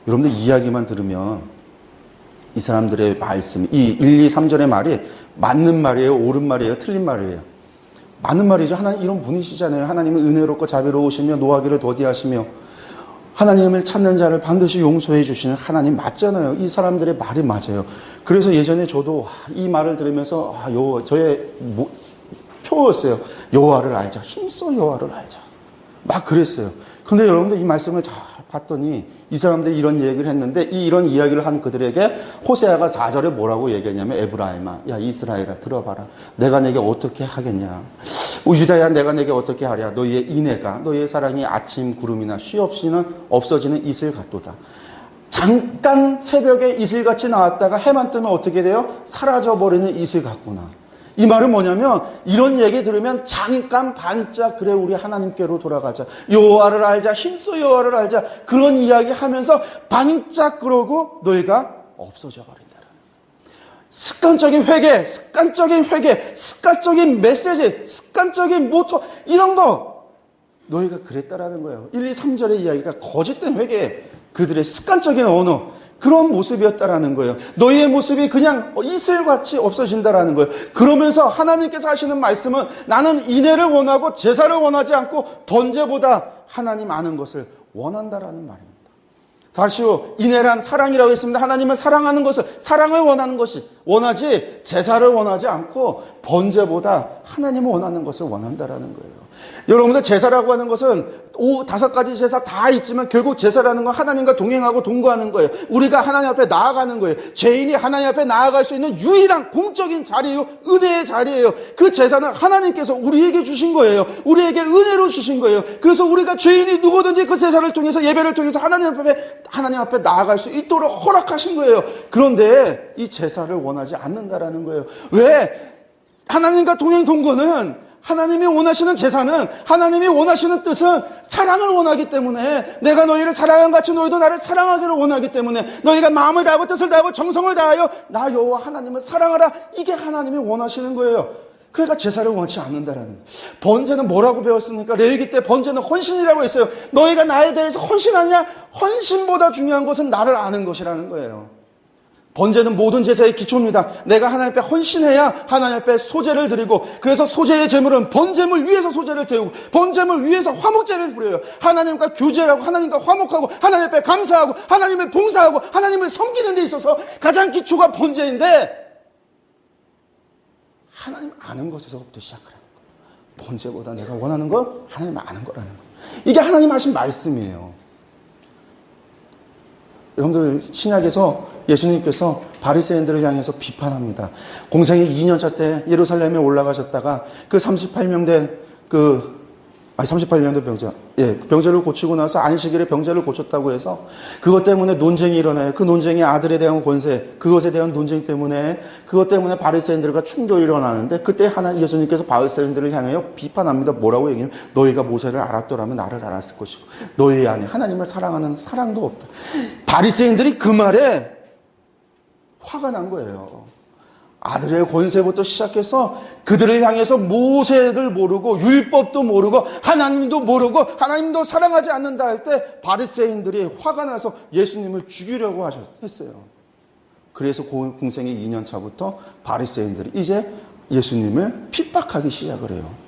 여러분들 이야기만 들으면 이 사람들의 말씀, 이 1, 2, 3절의 말이 맞는 말이에요? 옳은 말이에요? 틀린 말이에요? 맞는 말이죠. 하나님 이런 분이시잖아요. 하나님은 은혜롭고 자비로우시며 노하기를 더디하시며 하나님을 찾는 자를 반드시 용서해 주시는 하나님 맞잖아요. 이 사람들의 말이 맞아요. 그래서 예전에 저도 이 말을 들으면서 저의 표였어요. 여호와를 알자. 힘써 여호와를 알자. 막 그랬어요. 근데 여러분들 이 말씀을 잘 봤더니 이 사람들이 이런 얘기를 했는데 이런 이야기를 한 그들에게 호세아가 4절에 뭐라고 얘기했냐면 에브라임아, 야 이스라엘아 들어봐라. 내가 내게 어떻게 하겠냐. 유다야 내가 내게 어떻게 하랴. 너희의 인애가 너희의 사랑이 아침 구름이나 쉬 없이는 없어지는 이슬 같도다. 잠깐 새벽에 이슬같이 나왔다가 해만 뜨면 어떻게 돼요? 사라져버리는 이슬 같구나. 이 말은 뭐냐면 이런 얘기 들으면 잠깐 반짝 그래 우리 하나님께로 돌아가자. 여호와를 알자. 힘써 여호와를 알자. 그런 이야기 하면서 반짝 그러고 너희가 없어져 버린다. 습관적인 회개, 습관적인 메시지, 습관적인 모토 이런 거 너희가 그랬다라는 거예요. 1, 2, 3절의 이야기가 거짓된 회개, 그들의 습관적인 언어 그런 모습이었다라는 거예요. 너희의 모습이 그냥 이슬같이 없어진다라는 거예요. 그러면서 하나님께서 하시는 말씀은 나는 인애를 원하고 제사를 원하지 않고 번제보다 하나님 아는 것을 원한다라는 말입니다. 다시요, 인애란 사랑이라고 했습니다. 하나님을 사랑하는 것을, 사랑을 원하는 것이 원하지 제사를 원하지 않고 번제보다 하나님을 원하는 것을 원한다라는 거예요. 여러분들 제사라고 하는 것은 5가지 제사 다 있지만 결국 제사라는 건 하나님과 동행하고 동거하는 거예요. 우리가 하나님 앞에 나아가는 거예요. 죄인이 하나님 앞에 나아갈 수 있는 유일한 공적인 자리예요. 은혜의 자리예요. 그 제사는 하나님께서 우리에게 주신 거예요. 우리에게 은혜로 주신 거예요. 그래서 우리가 죄인이 누구든지 그 제사를 통해서 예배를 통해서 하나님 앞에 나아갈 수 있도록 허락하신 거예요. 그런데 이 제사를 원하지 않는다라는 거예요. 왜? 하나님과 동행 동거는 하나님이 원하시는 제사는 하나님이 원하시는 뜻은 사랑을 원하기 때문에 내가 너희를 사랑한 같이 너희도 나를 사랑하기를 원하기 때문에 너희가 마음을 다하고 뜻을 다하고 정성을 다하여 나 여호와 하나님을 사랑하라. 이게 하나님이 원하시는 거예요. 그러니까 제사를 원치 않는다라는 거예요. 번제는 뭐라고 배웠습니까? 레위기 때 번제는 헌신이라고 했어요. 너희가 나에 대해서 헌신하냐? 헌신보다 중요한 것은 나를 아는 것이라는 거예요. 번제는 모든 제사의 기초입니다. 내가 하나님 앞에 헌신해야 하나님 앞에 소제를 드리고, 그래서 소제의 제물은 번제물 위에서 소제를 태우고 번제물 위에서 화목제를 부려요. 하나님과 교제하고 하나님과 화목하고 하나님 앞에 감사하고 하나님을 봉사하고 하나님을 섬기는 데 있어서 가장 기초가 번제인데 하나님 아는 것에서부터 시작하라는 거예요. 번제보다 내가 원하는 건 하나님 아는 거라는 거예요. 이게 하나님 하신 말씀이에요. 여러분들 신약에서 예수님께서 바리새인들을 향해서 비판합니다. 공생의 2년차 때 예루살렘에 올라가셨다가 그 38명 된 38년도 병자. 병자를 고치고 나서 안식일에 병자를 고쳤다고 해서 그것 때문에 논쟁이 일어나요. 그 논쟁이 아들에 대한 권세, 그것에 대한 논쟁 때문에 그것 때문에 바리새인들과 충돌이 일어나는데 그때 예수님께서 바리새인들을 향하여 비판합니다. 뭐라고 얘기하면 너희가 모세를 알았더라면 나를 알았을 것이고 너희 안에 하나님을 사랑하는 사랑도 없다. 바리새인들이 그 말에 화가 난 거예요. 아들의 권세부터 시작해서 그들을 향해서 모세를 모르고 율법도 모르고 하나님도 모르고 하나님도 사랑하지 않는다 할 때 바리새인들이 화가 나서 예수님을 죽이려고 했어요. 그래서 공생의 2년 차부터 바리새인들이 이제 예수님을 핍박하기 시작을 해요.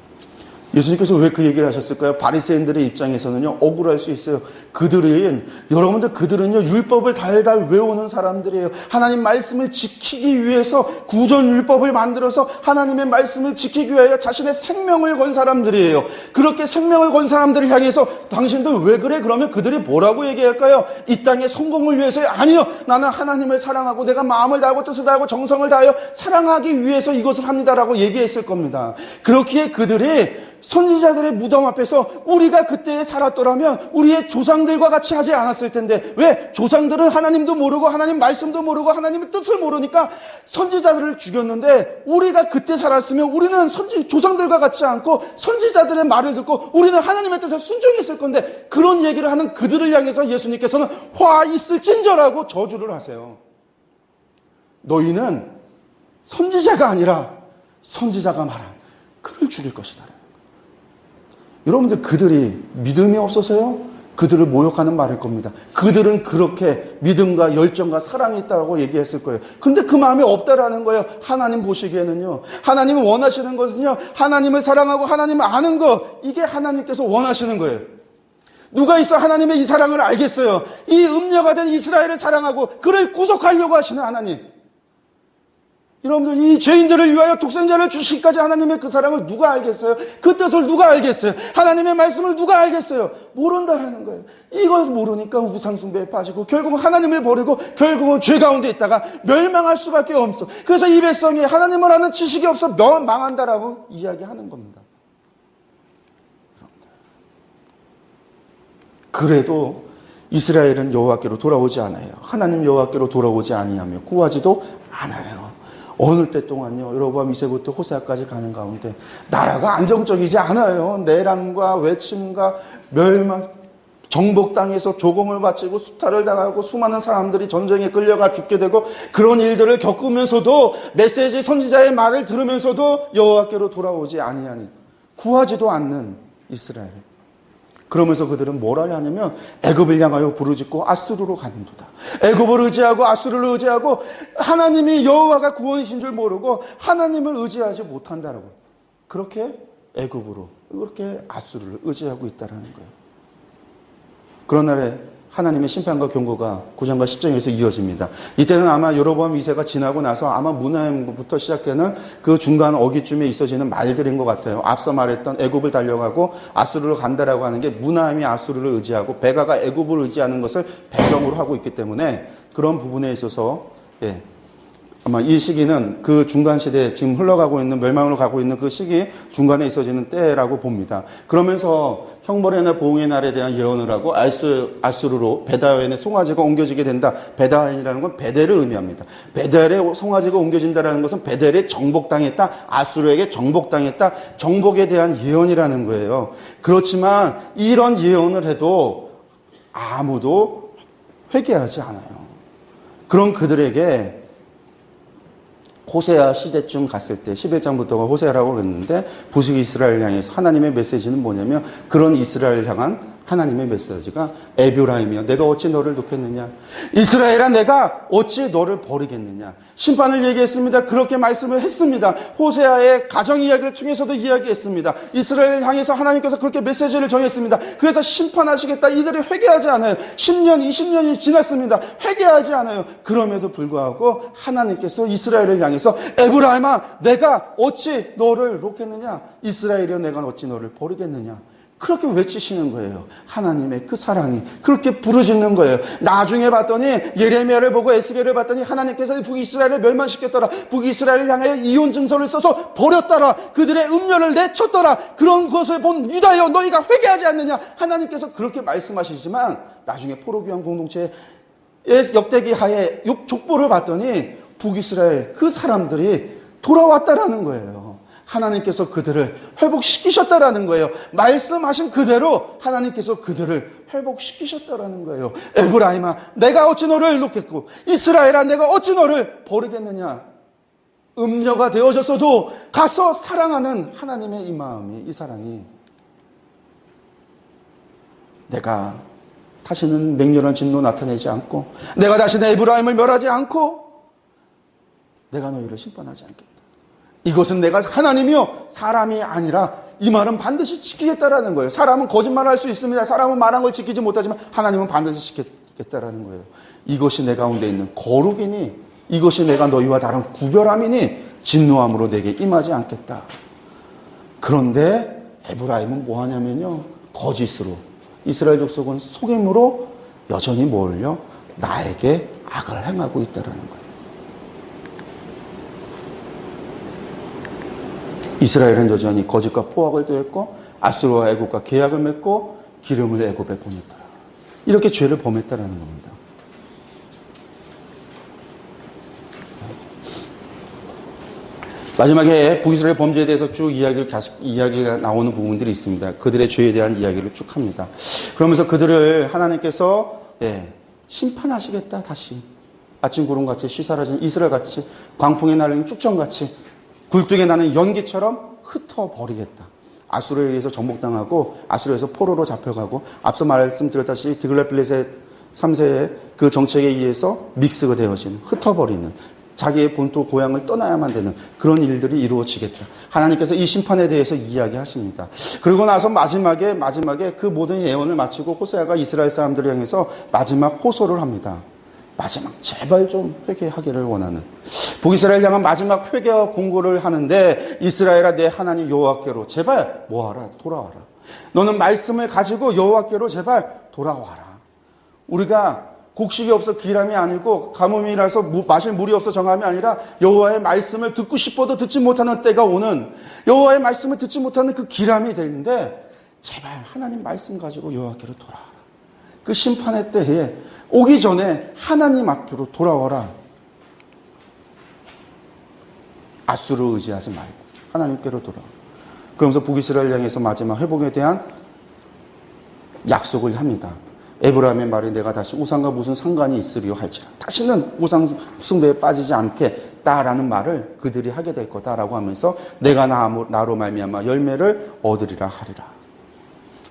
예수님께서 왜 그 얘기를 하셨을까요? 바리새인들의 입장에서는요, 억울할 수 있어요. 그들은요, 율법을 달달 외우는 사람들이에요. 하나님 말씀을 지키기 위해서 구전 율법을 만들어서 하나님의 말씀을 지키기 위하여 자신의 생명을 건 사람들이에요. 그렇게 생명을 건 사람들을 향해서 당신들 왜 그래? 그러면 그들이 뭐라고 얘기할까요? 이 땅의 성공을 위해서요? 아니요. 나는 하나님을 사랑하고 내가 마음을 다하고 뜻을 다하고 정성을 다하여 사랑하기 위해서 이것을 합니다라고 얘기했을 겁니다. 그렇기에 그들이 선지자들의 무덤 앞에서 우리가 그때에 살았더라면 우리의 조상들과 같이 하지 않았을 텐데 왜? 조상들은 하나님도 모르고 하나님 말씀도 모르고 하나님의 뜻을 모르니까 선지자들을 죽였는데 우리가 그때 살았으면 우리는 조상들과 같지 않고 선지자들의 말을 듣고 우리는 하나님의 뜻에 순종했을 건데 그런 얘기를 하는 그들을 향해서 예수님께서는 화 있을진저라고 저주를 하세요. 너희는 선지자가 아니라 선지자가 말한 그를 죽일 것이다. 여러분들 그들이 믿음이 없어서요? 그들을 모욕하는 말일 겁니다. 그들은 그렇게 믿음과 열정과 사랑이 있다고 얘기했을 거예요. 근데 그 마음이 없다라는 거예요. 하나님 보시기에는요. 하나님이 원하시는 것은요. 하나님을 사랑하고 하나님을 아는 것. 이게 하나님께서 원하시는 거예요. 누가 있어 하나님의 이 사랑을 알겠어요. 이 음녀가 된 이스라엘을 사랑하고 그를 구속하려고 하시는 하나님. 여러분들 이 죄인들을 위하여 독생자를 주시기까지 하나님의 그 사랑을 누가 알겠어요? 그 뜻을 누가 알겠어요? 하나님의 말씀을 누가 알겠어요? 모른다라는 거예요. 이걸 모르니까 우상숭배에 빠지고 결국은 하나님을 버리고 결국은 죄 가운데 있다가 멸망할 수밖에 없어. 그래서 이 백성이 하나님을 아는 지식이 없어 망한다라고 이야기하는 겁니다. 그래도 이스라엘은 여호와께로 돌아오지 않아요. 하나님 여호와께로 돌아오지 아니하며 구하지도 않아요. 어느 때 동안요, 여로보암 2세부터 호세아까지 가는 가운데 나라가 안정적이지 않아요. 내란과 외침과 멸망, 정복당해서 조공을 바치고 수탈을 당하고 수많은 사람들이 전쟁에 끌려가 죽게 되고 그런 일들을 겪으면서도 메시지 선지자의 말을 들으면서도 여호와께로 돌아오지 아니하니 구하지도 않는 이스라엘. 그러면서 그들은 뭘 하냐면 애굽을 향하여 부르짖고 아수르로 가는도다. 애굽을 의지하고 아수르를 의지하고 하나님이 여호와가 구원이신 줄 모르고 하나님을 의지하지 못한다라고. 그렇게 애굽으로 그렇게 아수르를 의지하고 있다라는 거예요. 그런 날에 하나님의 심판과 경고가 9장과 10장에서 이어집니다. 이때는 아마 여로보암 2세가 지나고 나서 아마 문하임부터 시작되는 그 중간 어기쯤에 있어지는 말들인 것 같아요. 앞서 말했던 애굽을 달려가고 아수르로 간다라고 하는 게 문하임이 아수르를 의지하고 베가가 애굽을 의지하는 것을 배경으로 하고 있기 때문에 그런 부분에 있어서 아마 이 시기는 그 중간 시대에 지금 흘러가고 있는 멸망으로 가고 있는 그 시기 중간에 있어지는 때라고 봅니다. 그러면서 형벌의 날 보응의 날에 대한 예언을 하고 아수르로 베다웬의 송아지가 옮겨지게 된다. 베다웬이라는 건 베델을 의미합니다. 베델의 송아지가 옮겨진다라는 것은 베델에 정복당했다. 아수르에게 정복당했다. 정복에 대한 예언이라는 거예요. 그렇지만 이런 예언을 해도 아무도 회개하지 않아요. 그런 그들에게 호세아 시대쯤 갔을 때 11장부터가 호세아라고 그랬는데 부식 이스라엘 향해서 하나님의 메시지는 뭐냐면 그런 이스라엘 향한 하나님의 메시지가 에브라임이여 내가 어찌 너를 놓겠느냐 이스라엘아 내가 어찌 너를 버리겠느냐 심판을 얘기했습니다. 그렇게 말씀을 했습니다. 호세아의 가정 이야기를 통해서도 이야기했습니다. 이스라엘 향해서 하나님께서 그렇게 메시지를 정했습니다. 그래서 심판하시겠다. 이들이 회개하지 않아요. 10년 20년이 지났습니다. 회개하지 않아요. 그럼에도 불구하고 하나님께서 이스라엘을 향해서 에브라임아 내가 어찌 너를 놓겠느냐 이스라엘이여 내가 어찌 너를 버리겠느냐 그렇게 외치시는 거예요. 하나님의 그 사랑이 그렇게 부르짖는 거예요. 나중에 봤더니 예레미야를 보고 에스겔을 봤더니 하나님께서 북이스라엘을 멸망시켰더라. 북이스라엘을 향하여 이혼 증서를 써서 버렸더라. 그들의 음료를 내쳤더라. 그런 것을 본 유다여 너희가 회개하지 않느냐. 하나님께서 그렇게 말씀하시지만 나중에 포로귀환 공동체의 역대기 하에 족보를 봤더니 북이스라엘 그 사람들이 돌아왔다라는 거예요. 하나님께서 그들을 회복시키셨다라는 거예요. 말씀하신 그대로 하나님께서 그들을 회복시키셨다라는 거예요. 에브라임아 내가 어찌 너를 놓겠고 이스라엘아 내가 어찌 너를 버리겠느냐. 음녀가 되어졌어도 가서 사랑하는 하나님의 이 마음이 이 사랑이 내가 다시는 맹렬한 진노 나타내지 않고 내가 다시는 에브라임을 멸하지 않고 내가 너희를 심판하지 않겠다. 이것은 내가 하나님이요 사람이 아니라 이 말은 반드시 지키겠다라는 거예요. 사람은 거짓말할 수 있습니다. 사람은 말한 걸 지키지 못하지만 하나님은 반드시 지키겠다라는 거예요. 이것이 내 가운데 있는 거룩이니 이것이 내가 너희와 다른 구별함이니 진노함으로 내게 임하지 않겠다. 그런데 에브라임은 뭐 하냐면요. 거짓으로 이스라엘 족속은 속임으로 여전히 뭘요? 나에게 악을 행하고 있다라는 거예요. 이스라엘은 여전히 거짓과 포악을 더했고 아수르와 애굽과 계약을 맺고 기름을 애굽에 보냈더라. 이렇게 죄를 범했다라는 겁니다. 마지막에 북이스라엘 범죄에 대해서 쭉 이야기가 나오는 부분들이 있습니다. 그들의 죄에 대한 이야기를 쭉 합니다. 그러면서 그들을 하나님께서 심판하시겠다 다시 아침 구름같이 쉬사라진 이스라엘같이 광풍에 날리는 쭉정같이 굴뚝에 나는 연기처럼 흩어버리겠다. 아수르에 의해서 정복당하고 아수르에서 포로로 잡혀가고 앞서 말씀드렸다시피 디글랏필레셋 3세의 그 정책에 의해서 믹스가 되어지는 흩어버리는 자기의 본토 고향을 떠나야만 되는 그런 일들이 이루어지겠다. 하나님께서 이 심판에 대해서 이야기하십니다. 그리고 나서 마지막에 그 모든 예언을 마치고 호세아가 이스라엘 사람들을 향해서 마지막 호소를 합니다. 마지막 제발 좀 회개하기를 원하는 북이스라엘 향한 마지막 회개와 공고를 하는데 이스라엘아 내 하나님 여호와께로 제발 뭐하라 돌아와라. 너는 말씀을 가지고 여호와께로 제발 돌아와라. 우리가 곡식이 없어 기람이 아니고 가뭄이라서 마실 물이 없어 정함이 아니라 여호와의 말씀을 듣고 싶어도 듣지 못하는 때가 오는 여호와의 말씀을 듣지 못하는 그 기람이 되는데 제발 하나님 말씀 가지고 여호와께로 돌아와라. 그 심판의 때에 오기 전에 하나님 앞으로 돌아와라. 아수르 의지하지 말고 하나님께로 돌아와. 그러면서 북이스라엘 향해서 마지막 회복에 대한 약속을 합니다. 에브라임의 말이 내가 다시 우상과 무슨 상관이 있으리요 할지라. 다시는 우상 숭배에 빠지지 않겠다라는 말을 그들이 하게 될 거다라고 하면서 내가 나로 말미암아 열매를 얻으리라 하리라.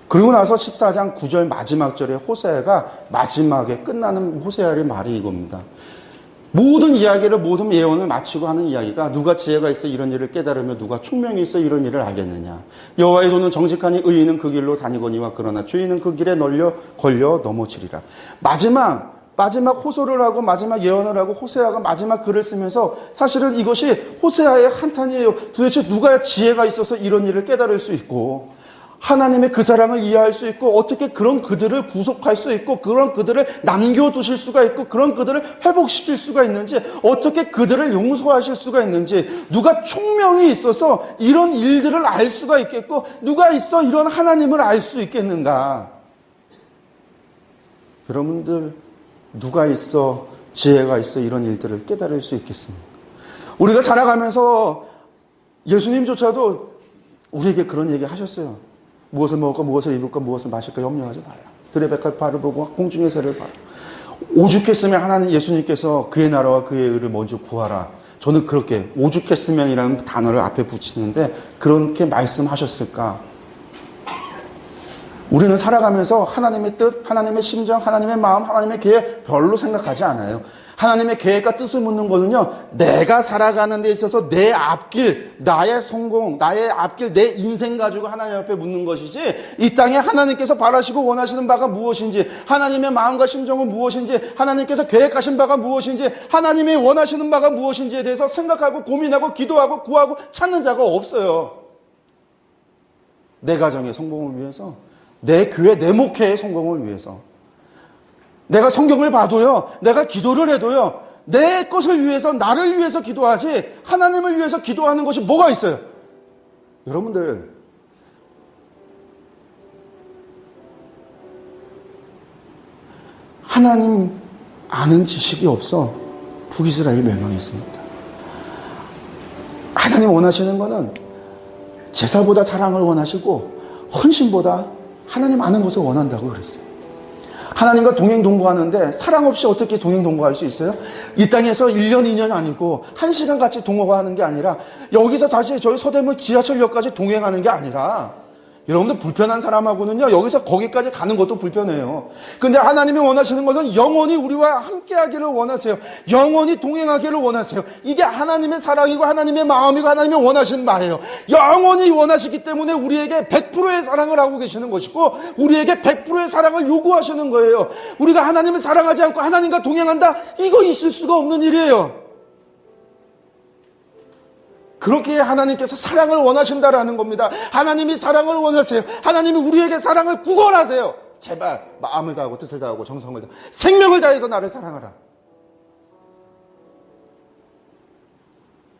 그리고 나서 14장 9절 마지막 절에 호세아가 마지막에 끝나는 호세아의 말이 이겁니다. 모든 이야기를, 모든 예언을 마치고 하는 이야기가 누가 지혜가 있어 이런 일을 깨달으며 누가 총명이 있어 이런 일을 알겠느냐. 여호와의 도는 정직하니 의인은 그 길로 다니거니와 그러나 죄인은 그 길에 걸려 넘어지리라. 마지막 호소를 하고 마지막 예언을 하고 호세아가 마지막 글을 쓰면서 사실은 이것이 호세아의 한탄이에요. 도대체 누가 지혜가 있어서 이런 일을 깨달을 수 있고 하나님의 그 사랑을 이해할 수 있고 어떻게 그런 그들을 구속할 수 있고 그런 그들을 남겨두실 수가 있고 그런 그들을 회복시킬 수가 있는지 어떻게 그들을 용서하실 수가 있는지 누가 총명이 있어서 이런 일들을 알 수가 있겠고 누가 있어 이런 하나님을 알 수 있겠는가. 여러분들 누가 있어 지혜가 있어 이런 일들을 깨달을 수 있겠습니까? 우리가 살아가면서 예수님조차도 우리에게 그런 얘기 하셨어요. 무엇을 먹을까 무엇을 입을까 무엇을 마실까 염려하지 말라. 들의 백합화를 보고 공중의 새를 봐라. 오죽했으면 하나님 예수님께서 그의 나라와 그의 의를 먼저 구하라. 저는 그렇게 오죽했으면이라는 단어를 앞에 붙이는데 그렇게 말씀하셨을까? 우리는 살아가면서 하나님의 뜻, 하나님의 심정, 하나님의 마음, 하나님의 계획 별로 생각하지 않아요. 하나님의 계획과 뜻을 묻는 거는요, 내가 살아가는 데 있어서 내 앞길, 나의 성공, 나의 앞길, 내 인생 가지고 하나님 앞에 묻는 것이지, 이 땅에 하나님께서 바라시고 원하시는 바가 무엇인지, 하나님의 마음과 심정은 무엇인지, 하나님께서 계획하신 바가 무엇인지, 하나님이 원하시는 바가 무엇인지에 대해서 생각하고 고민하고 기도하고 구하고 찾는 자가 없어요. 내 가정의 성공을 위해서, 내 교회, 내 목회의 성공을 위해서. 내가 성경을 봐도요, 내가 기도를 해도요, 내 것을 위해서, 나를 위해서 기도하지, 하나님을 위해서 기도하는 것이 뭐가 있어요? 여러분들, 하나님 아는 지식이 없어 북이스라엘이 멸망했습니다. 하나님 원하시는 거는 제사보다 사랑을 원하시고, 헌신보다 하나님 아는 것을 원한다고 그랬어요. 하나님과 동행동거하는데 사랑 없이 어떻게 동행동거할 수 있어요? 이 땅에서 1년, 2년이 아니고 1시간 같이 동거하는 게 아니라 여기서 다시 저희 서대문 지하철역까지 동행하는 게 아니라 여러분들 불편한 사람하고는요 여기서 거기까지 가는 것도 불편해요. 근데 하나님이 원하시는 것은 영원히 우리와 함께 하기를 원하세요. 영원히 동행하기를 원하세요. 이게 하나님의 사랑이고 하나님의 마음이고 하나님이 원하시는 바예요. 영원히 원하시기 때문에 우리에게 100%의 사랑을 하고 계시는 것이고 우리에게 100%의 사랑을 요구하시는 거예요. 우리가 하나님을 사랑하지 않고 하나님과 동행한다? 이거 있을 수가 없는 일이에요. 그렇게 하나님께서 사랑을 원하신다라는 겁니다. 하나님이 사랑을 원하세요. 하나님이 우리에게 사랑을 구걸하세요. 제발 마음을 다하고 뜻을 다하고 정성을 다하고 생명을 다해서 나를 사랑하라.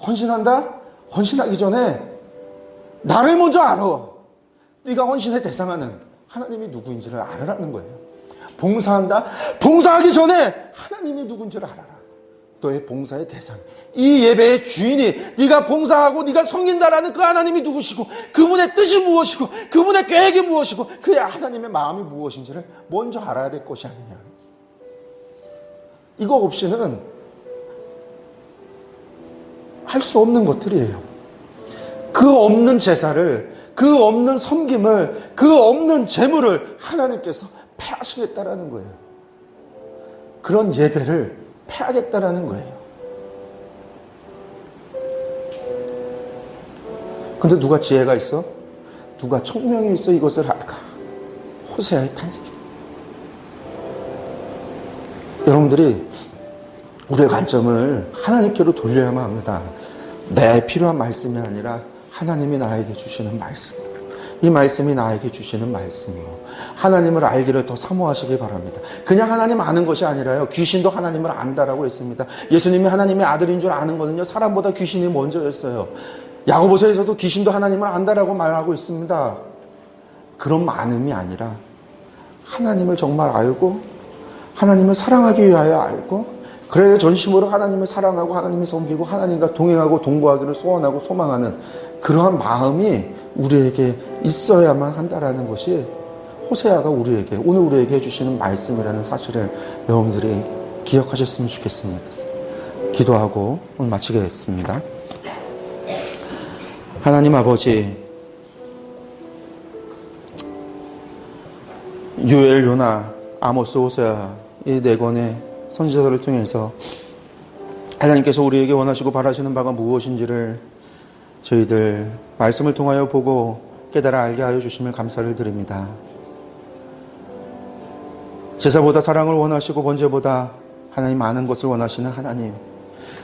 헌신한다? 헌신하기 전에 나를 먼저 알아. 네가 헌신의 대상하는 하나님이 누구인지를 알아라는 거예요. 봉사한다? 봉사하기 전에 하나님이 누군지를 알아라. 너의 봉사의 대상, 이 예배의 주인이 네가 봉사하고 네가 섬긴다라는 그 하나님이 누구시고 그분의 뜻이 무엇이고 그분의 계획이 무엇이고 그의 하나님의 마음이 무엇인지를 먼저 알아야 될 것이 아니냐. 이거 없이는 할 수 없는 것들이에요. 그 없는 제사를, 그 없는 섬김을, 그 없는 제물을 하나님께서 패하시겠다라는 거예요. 그런 예배를 패하겠다라는 거예요. 근데 누가 지혜가 있어? 누가 총명이 있어 이것을 알까? 호세아의 탄생. 여러분들이 우리의 관점을 하나님께로 돌려야만 합니다. 내 필요한 말씀이 아니라 하나님이 나에게 주시는 말씀. 이 말씀이 나에게 주시는 말씀으로 하나님을 알기를 더 사모하시기 바랍니다. 그냥 하나님 아는 것이 아니라요. 귀신도 하나님을 안다라고 했습니다. 예수님이 하나님의 아들인 줄 아는 거는요. 사람보다 귀신이 먼저였어요. 야고보서에서도 귀신도 하나님을 안다라고 말하고 있습니다. 그런 많음이 아니라 하나님을 정말 알고 하나님을 사랑하기 위하여 알고 그래야 전심으로 하나님을 사랑하고 하나님을 섬기고 하나님과 동행하고 동거하기를 소원하고 소망하는 그러한 마음이 우리에게 있어야만 한다라는 것이 호세아가 우리에게 오늘 우리에게 해주시는 말씀이라는 사실을 여러분들이 기억하셨으면 좋겠습니다. 기도하고 오늘 마치겠습니다. 하나님 아버지, 요엘, 요나, 아모스, 호세아 이 네 권의 선지자들을 통해서 하나님께서 우리에게 원하시고 바라시는 바가 무엇인지를 저희들 말씀을 통하여 보고 깨달아 알게 하여 주심을 감사를 드립니다. 제사보다 사랑을 원하시고 번제보다 하나님 아는 것을 원하시는 하나님,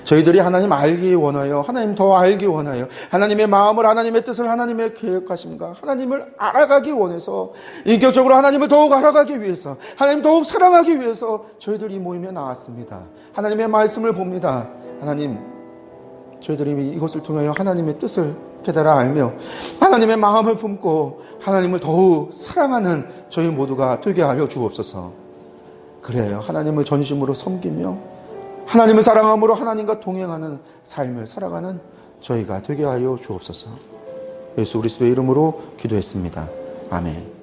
저희들이 하나님 알기 원하여, 하나님 더 알기 원하여, 하나님의 마음을, 하나님의 뜻을, 하나님의 계획하심과 하나님을 알아가기 원해서, 인격적으로 하나님을 더욱 알아가기 위해서, 하나님 더욱 사랑하기 위해서 저희들이 이 모임에 나왔습니다. 하나님의 말씀을 봅니다. 하나님, 저희들이 이것을 통하여 하나님의 뜻을 깨달아 알며 하나님의 마음을 품고 하나님을 더욱 사랑하는 저희 모두가 되게 하여 주옵소서. 그래요, 하나님을 전심으로 섬기며 하나님을 사랑함으로 하나님과 동행하는 삶을 살아가는 저희가 되게 하여 주옵소서. 예수 그리스도의 이름으로 기도했습니다. 아멘.